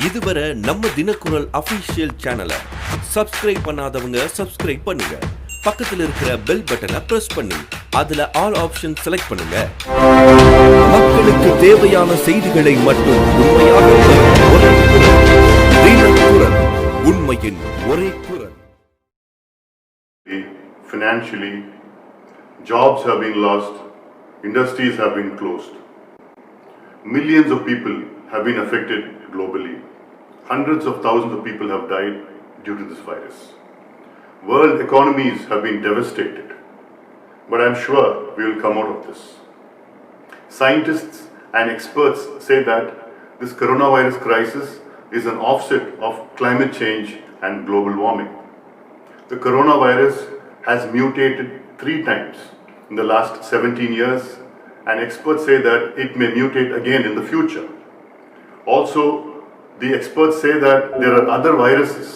இதுவரை நம்ம தினக்குரல் அபிஷியல் சேனலை சப்ஸ்கிரைப் பண்ணாதவங்க சப்ஸ்கிரைப் பண்ணுங்க. பக்கத்தில் இருக்கிற பெல் பட்டனை பிரஸ் பண்ணி அதுல ஆல் ஆப்ஷன் செலக்ட் பண்ணுங்க. மக்களுக்கு தேவையான செய்திகளை மட்டும் உண்மையாக ஒரே குரல். தினக்குரல், உண்மையின் ஒரே குரல். Financially, jobs have been lost, industries have been closed. Millions of people have been affected globally. Hundreds of thousands of people have died due to this virus. World economies have been devastated. But I'm sure we will come out of this. Scientists and experts say that this coronavirus crisis is an offset of climate change and global warming. The coronavirus has mutated 3 times in the last 17 years, and experts say that it may mutate again in the future. Also, the experts say that there are other viruses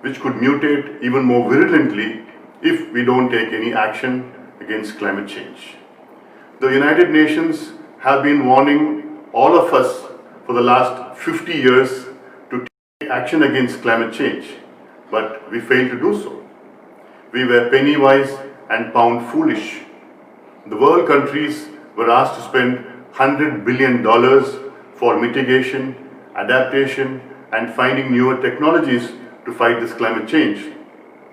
which could mutate even more virulently if we don't take any action against climate change. The United Nations have been warning all of us for the last 50 years to take action against climate change, but we failed to do so. We were penny-wise and pound-foolish. The world countries were asked to spend $100 billion for mitigation, adaptation, and finding newer technologies to fight this climate change.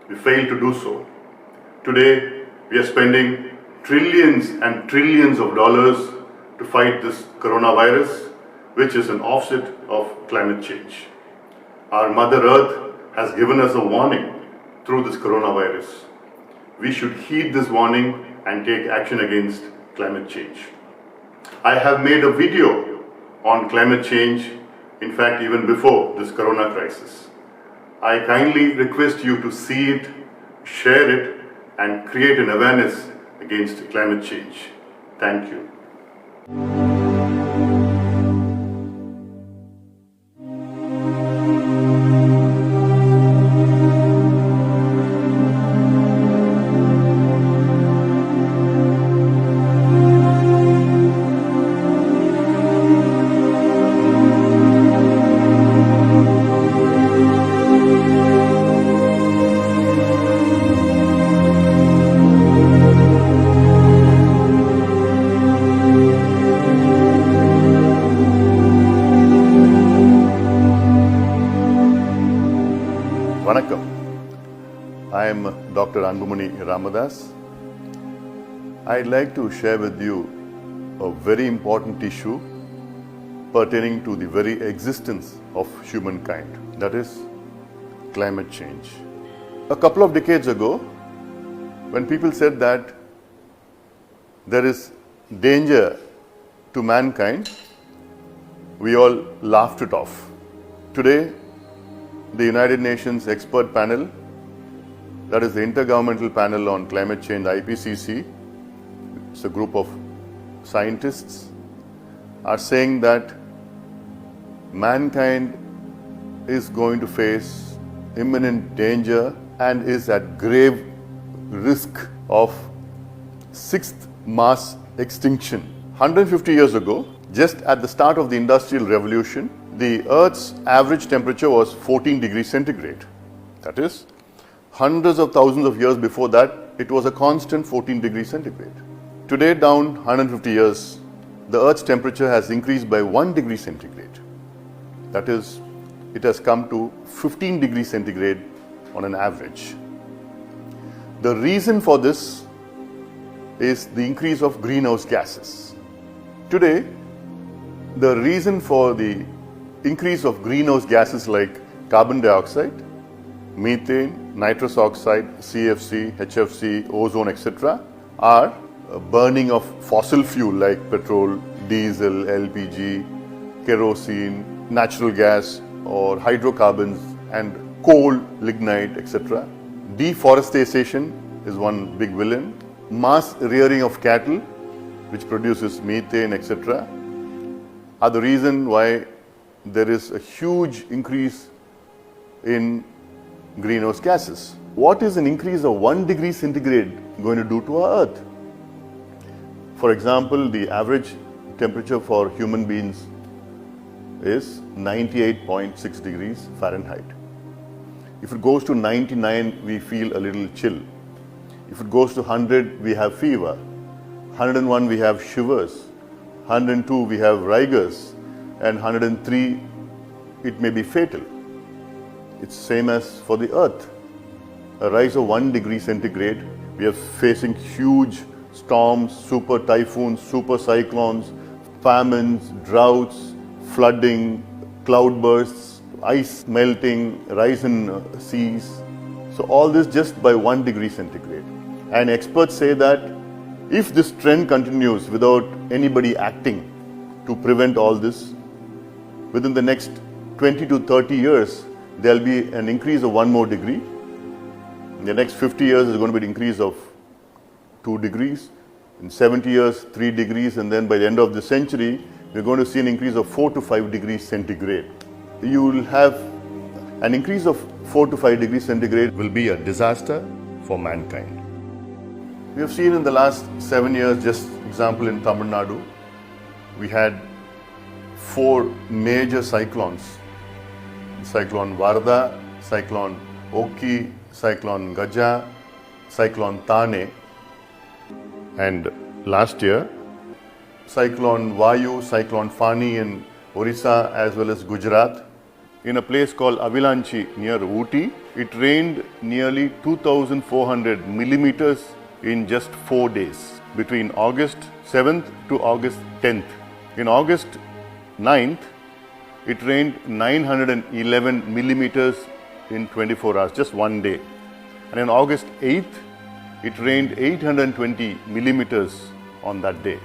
We failed to do so. Today, we are spending trillions and trillions of dollars to fight this coronavirus, which is an offset of climate change. Our Mother Earth has given us a warning through this coronavirus. We should heed this warning and take action against climate change. I have made a video on climate change, in fact even before this corona crisis. I kindly request you to see it, share it, and create an awareness against climate change. Thank you. Vanakkam. I am Dr. Anbumani Corona. I'd like to share with you a very important issue pertaining to the very existence of humankind, that is climate change. A couple of decades ago, when people said that there is danger to mankind, we all laughed it off. Today, the United Nations expert panel, that is the Intergovernmental Panel on Climate Change, IPCC, it's a group of scientists, are saying that mankind is going to face imminent danger and is at grave risk of 6th mass extinction. 150 years ago, just at the start of the Industrial Revolution, the Earth's average temperature was 14 degrees centigrade. That is, hundreds of thousands of years before that, it was a constant 14 degrees centigrade. Today, down 150 years, the Earth's temperature has increased by 1 degree centigrade. That is, it has come to 15 degrees centigrade on an average. The reason for this is the increase of greenhouse gases. Today, the reason for the increase of greenhouse gases like carbon dioxide, methane, nitrous oxide, CFC, HFC, ozone, etc. are burning of fossil fuel like petrol, diesel, LPG, kerosene, natural gas or hydrocarbons, and coal, lignite, etc. Deforestation is one big villain. Mass rearing of cattle, which produces methane, etc., are the reason why there is a huge increase in greenhouse gases. What is an increase of 1 degree centigrade going to do to our Earth? For example, the average temperature for human beings is 98.6 degrees Fahrenheit. If it goes to 99, we feel a little chill. If it goes to 100, we have fever. 101, we have shivers. 102, we have rigors. And 103, it may be fatal. It's same as for the earth. A rise of 1 degree centigrade, we are facing huge storms, super typhoons, super cyclones, famines, droughts, flooding, cloudbursts, ice melting, rise in seas. So all this just by 1 degree centigrade. And experts say that if this trend continues without anybody acting to prevent all this, within the next 20 to 30 years, there will be an increase of 1 more degree. In the next 50 years, there's going to be an increase of 2 degrees. In 70 years, 3 degrees. And then by the end of the century, we're going to see an increase of 4 to 5 degrees centigrade. You will have an increase of 4 to 5 degrees centigrade will be a disaster for mankind. We have seen in the last 7 years, just example in Tamil Nadu, we had 4 major cyclones. Cyclone Varda, Cyclone Oki, Cyclone Gaja, Cyclone Thane, and last year, Cyclone Vayu, Cyclone Fani in Orissa as well as Gujarat. In a place called Avilanchi near Ooty, it rained nearly 2,400 millimeters in just 4 days between August 7th to August 10th. In August 9th, it rained 911 millimeters in 24 hours, just 1 day. And on August 8th, it rained 820 millimeters on that day.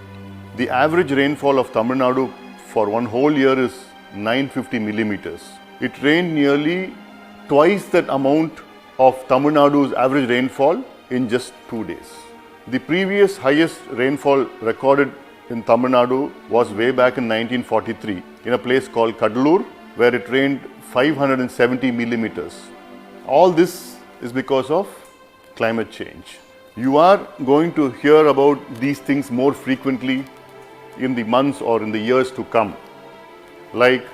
The average rainfall of Tamil Nadu for 1 whole year is 950 millimeters. It rained nearly twice that amount of Tamil Nadu's average rainfall in just 2 days. The previous highest rainfall recorded in Tamil Nadu was way back in 1943 in a place called Kadalur, where it rained 570 millimeters. All this is because of climate change. You are going to hear about these things more frequently in the months or in the years to come, like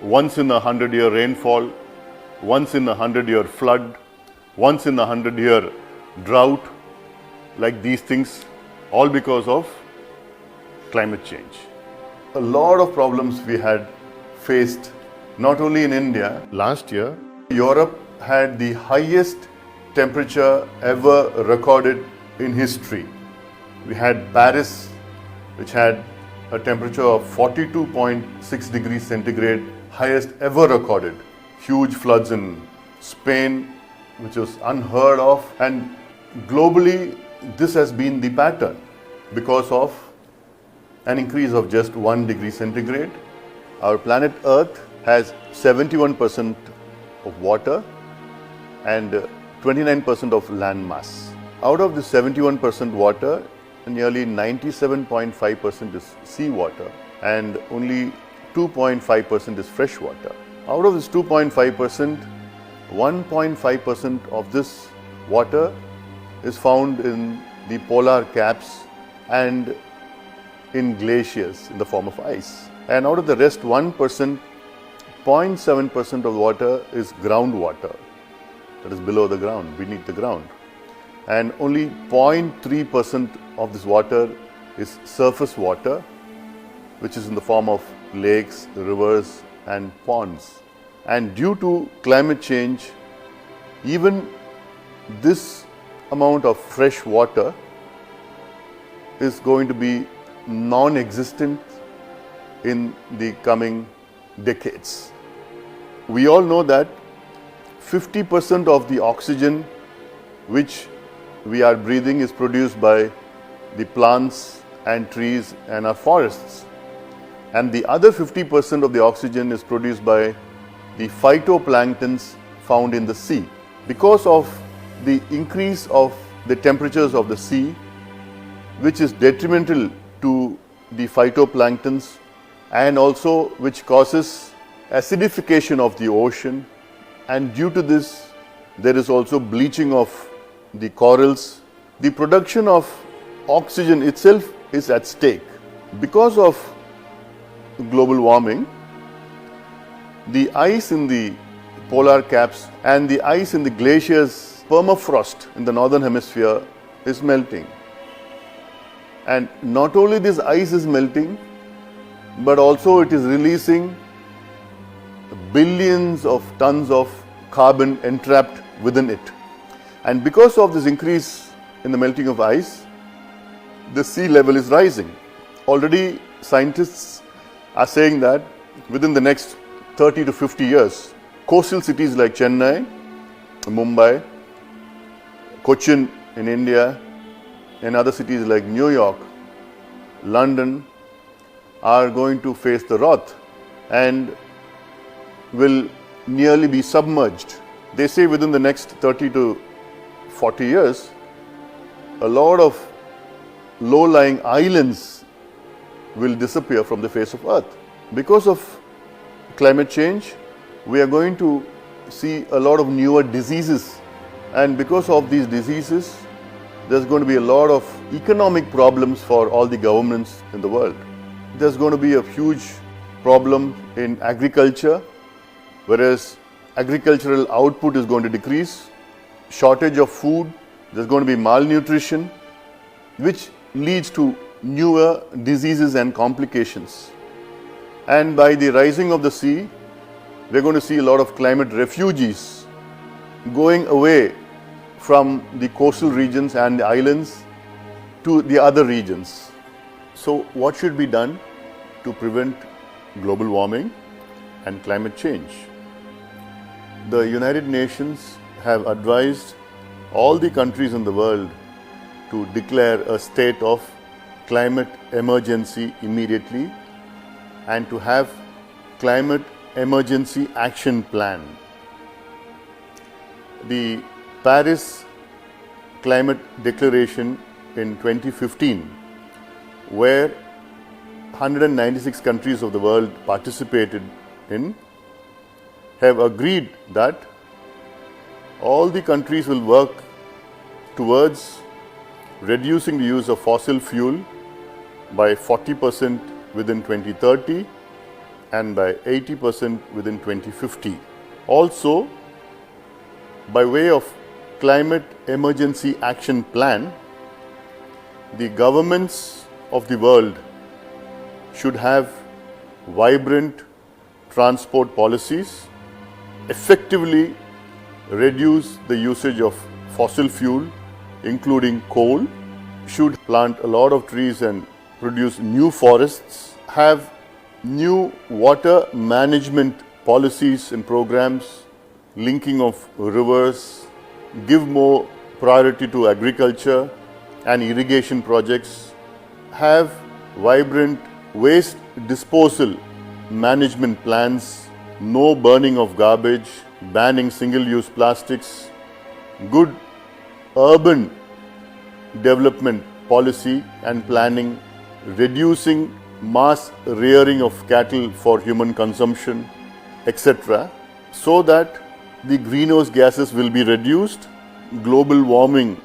once in a 100-year rainfall, once in a 100-year flood, once in a 100-year drought, like these things, all because of climate change. A lot of problems we had faced, not only in India. Last year, Europe had the highest temperature ever recorded in history. We had Paris, which had a temperature of 42.6 degrees centigrade, highest ever recorded. Huge floods in Spain, which was unheard of. And globally, this has been the pattern because of an increase of just 1 degree centigrade. Our planet Earth has 71% of water and 29% of land mass. Out of the 71% water, nearly 97.5% is seawater and only 2.5% is fresh water. Out of this 2.5%, 1.5% of this water is found in the polar caps and in glaciers in the form of ice. And out of the rest 1%, 0.7% of water is groundwater, that is below the ground, beneath the ground. And only 0.3% of this water is surface water, which is in the form of lakes, rivers and ponds. And due to climate change, even this amount of fresh water is going to be non-existent in the coming decades. We all know that 50% of the oxygen which we are breathing is produced by the plants and trees and our forests. And the other 50% of the oxygen is produced by the phytoplanktons found in the sea. Because of the increase of the temperatures of the sea, which is detrimental to the phytoplanktons and also which causes acidification of the ocean, and due to this there is also bleaching of the corals. The production of oxygen itself is at stake. Because of global warming, the ice in the polar caps and the ice in the glaciers, permafrost in the northern hemisphere is melting. And not only this ice is melting, but also it is releasing billions of tons of carbon entrapped within it. And because of this increase in the melting of ice, the sea level is rising. Already scientists are saying that within the next 30 to 50 years, coastal cities like Chennai, Mumbai, Cochin in India, and other cities like New York, London are going to face the wrath and will nearly be submerged. They say within the next 30 to 40 years, a lot of low-lying islands will disappear from the face of Earth. Because of climate change, we are going to see a lot of newer diseases, and because of these diseases, there's going to be a lot of economic problems for all the governments in the world. There's going to be a huge problem in agriculture, whereas agricultural output is going to decrease, shortage of food, there's going to be malnutrition, which leads to newer diseases and complications. And by the rising of the sea, we're going to see a lot of climate refugees going away from the coastal regions and the islands to the other regions. So what should be done to prevent global warming and climate change? The United Nations have advised all the countries in the world to declare a state of climate emergency immediately and to have climate emergency action plan. The Paris Climate Declaration in 2015, where 196 countries of the world participated in, have agreed that all the countries will work towards reducing the use of fossil fuel by 40% within 2030 and by 80% within 2050. Also, by way of climate emergency action plan, the governments of the world should have vibrant transport policies, effectively reduce the usage of fossil fuel, including coal, should plant a lot of trees and produce new forests, have new water management policies and programs, linking of rivers, give more priority to agriculture and irrigation projects, have vibrant waste disposal management plans, no burning of garbage, banning single-use plastics, good urban development policy and planning, reducing mass rearing of cattle for human consumption, etc., so that the greenhouse gases will be reduced, global warming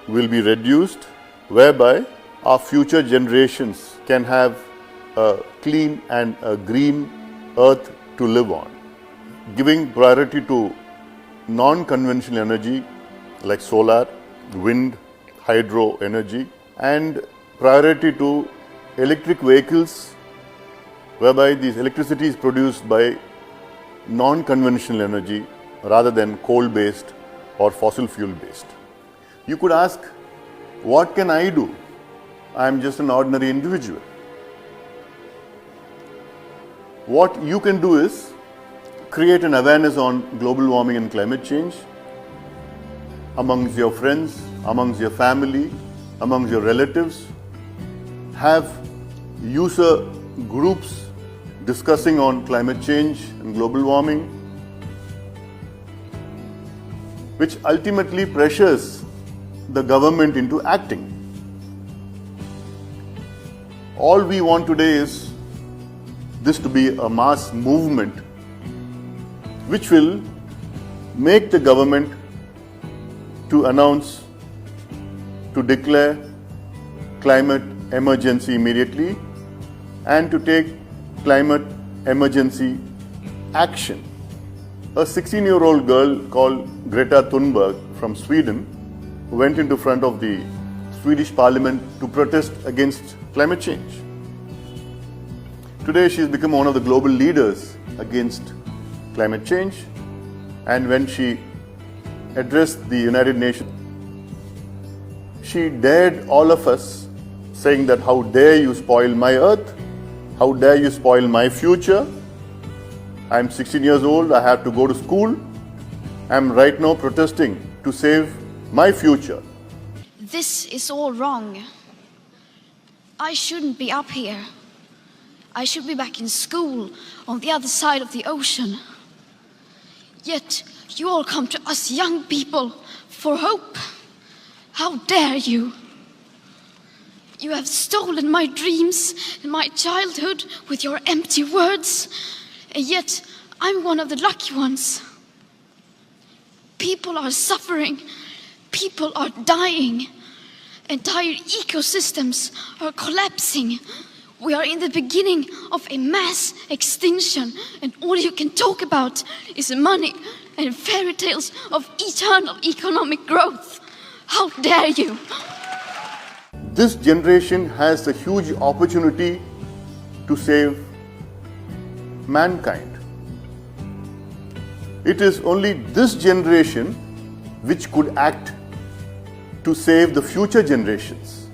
will be reduced, whereby our future generations can have a clean and a green earth to live on. Giving priority to non-conventional energy like solar, wind, hydro energy, and priority to electric vehicles, whereby this electricity is produced by non-conventional energy rather than coal-based or fossil fuel-based. You could ask, what can I do? I am just an ordinary individual. What you can do is create an awareness on global warming and climate change amongst your friends, amongst your family, amongst your relatives. Have user groups discussing on climate change and global warming, which ultimately pressures the government into acting. All we want today is this to be a mass movement which will make the government to announce, to declare climate emergency immediately and to take climate emergency action. A 16-year-old girl called Greta Thunberg from Sweden went into front of the Swedish parliament to protest against climate change. Today she has become one of the global leaders against climate change, and when she addressed the United Nations, she dared all of us, saying that how dare you spoil my earth, how dare you spoil my future. I'm 16 years old, I have to go to school. I'm right now protesting to save my future. This is all wrong. I shouldn't be up here. I should be back in school on the other side of the ocean. Yet you all come to us young people for hope. How dare you? You have stolen my dreams and my childhood with your empty words, and yet I'm one of the lucky ones. People are suffering. People are dying. Entire ecosystems are collapsing. We are in the beginning of a mass extinction, and all you can talk about is money and fairy tales of eternal economic growth. How dare you? This generation has a huge opportunity to save mankind. It is only this generation which could act to save the future generations.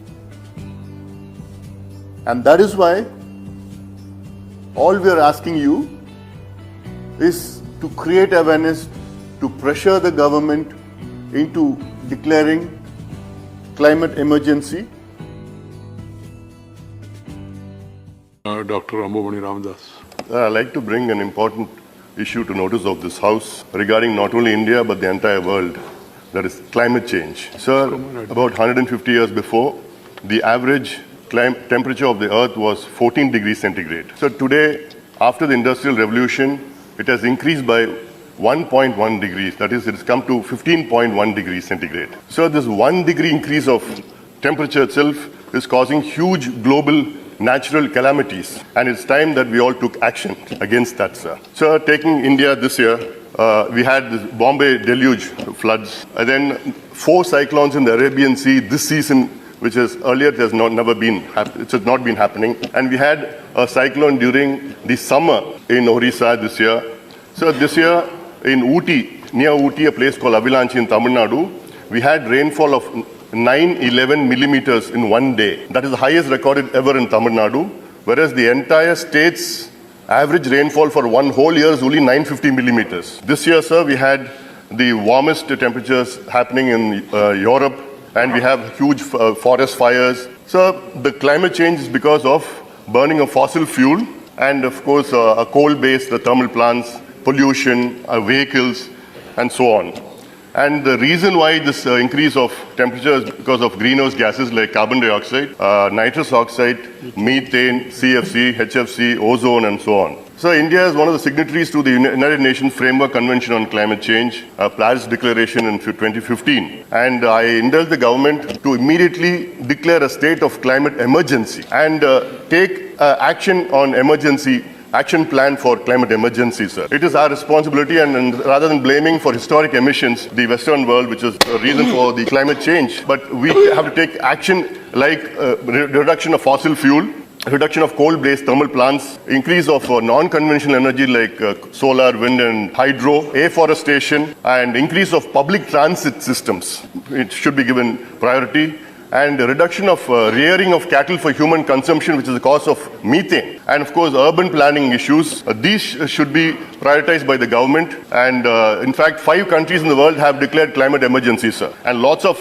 And that is why all we are asking you is to create awareness, to pressure the government into declaring climate emergency. Dr. Anbumani Ramadas. I'd like to bring an important issue to notice of this House regarding not only India but the entire world, that is climate change. Sir, about 150 years before, the average temperature of the earth was 14 degrees centigrade. So today, after the Industrial Revolution, it has increased by 1.1 degrees. That is, it has come to 15.1 degrees centigrade. So this 1 degree increase of temperature itself is causing huge global natural calamities. And it's time that we all took action against that, sir. So taking India this year, we had the Bombay deluge floods, and then 4 cyclones in the Arabian Sea this season, which is earlier it has not been happening. And we had a cyclone during the summer in Orissa this year. So this year in Ooty, near Ooty, a place called Avilanchi in Tamil Nadu, we had rainfall of 911 millimeters in one day. That is the highest recorded ever in Tamil Nadu, whereas the entire state's average rainfall for one whole year is only 950 millimeters. This year, sir, we had the warmest temperatures happening in Europe, and we have huge forest fires. So the climate change is because of burning of fossil fuel and of course a coal-based thermal plants, pollution, vehicles and so on. And the reason why this increase of temperature is because of greenhouse gases like carbon dioxide, nitrous oxide, methane, CFC, HFC, ozone and so on. So India is one of the signatories to the United Nations Framework Convention on Climate Change, Paris Declaration in 2015. And I indulge the government to immediately declare a state of climate emergency and take action on action plan for climate emergency, sir. It is our responsibility, and rather than blaming for historic emissions the Western world, which is the reason for the climate change, but we have to take action like reduction of fossil fuel, reduction of coal-based thermal plants, increase of non-conventional energy like solar, wind and hydro, afforestation, and increase of public transit systems. It should be given priority. And reduction of rearing of cattle for human consumption, which is the cause of methane. And of course, urban planning issues. These should be prioritized by the government. And in fact, 5 countries in the world have declared climate emergencies, sir. And lots of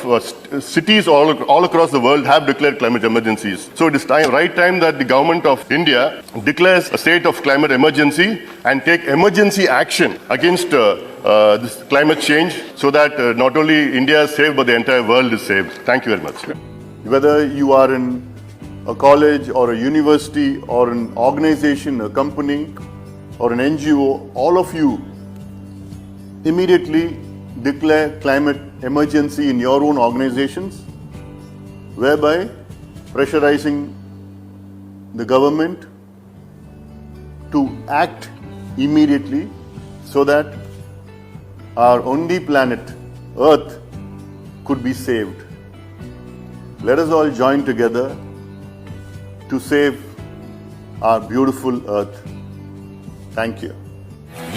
cities all across the world have declared climate emergencies. So it is right time that the government of India declares a state of climate emergency and take emergency action against this climate change, so that not only India is saved, but the entire world is saved. Thank you very much. Whether you are in a college or a university or an organization, a company or an NGO, all of you immediately declare climate emergency in your own organizations, whereby pressurizing the government to act immediately so that our only planet, Earth, could be saved. Let us all join together to save our beautiful Earth. Thank you.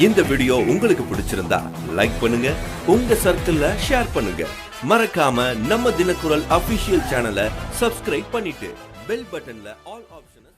இந்த video உங்களுக்கு பிடிச்சிருந்தா like பண்ணுங்க, உங்க சர்க்கிள்ல share பண்ணுங்க. மறக்காம நம்ம Thinakkural official சேனலை subscribe பண்ணிட்டு பெல் பட்டன்ல ஆல் ஆப்ஷனை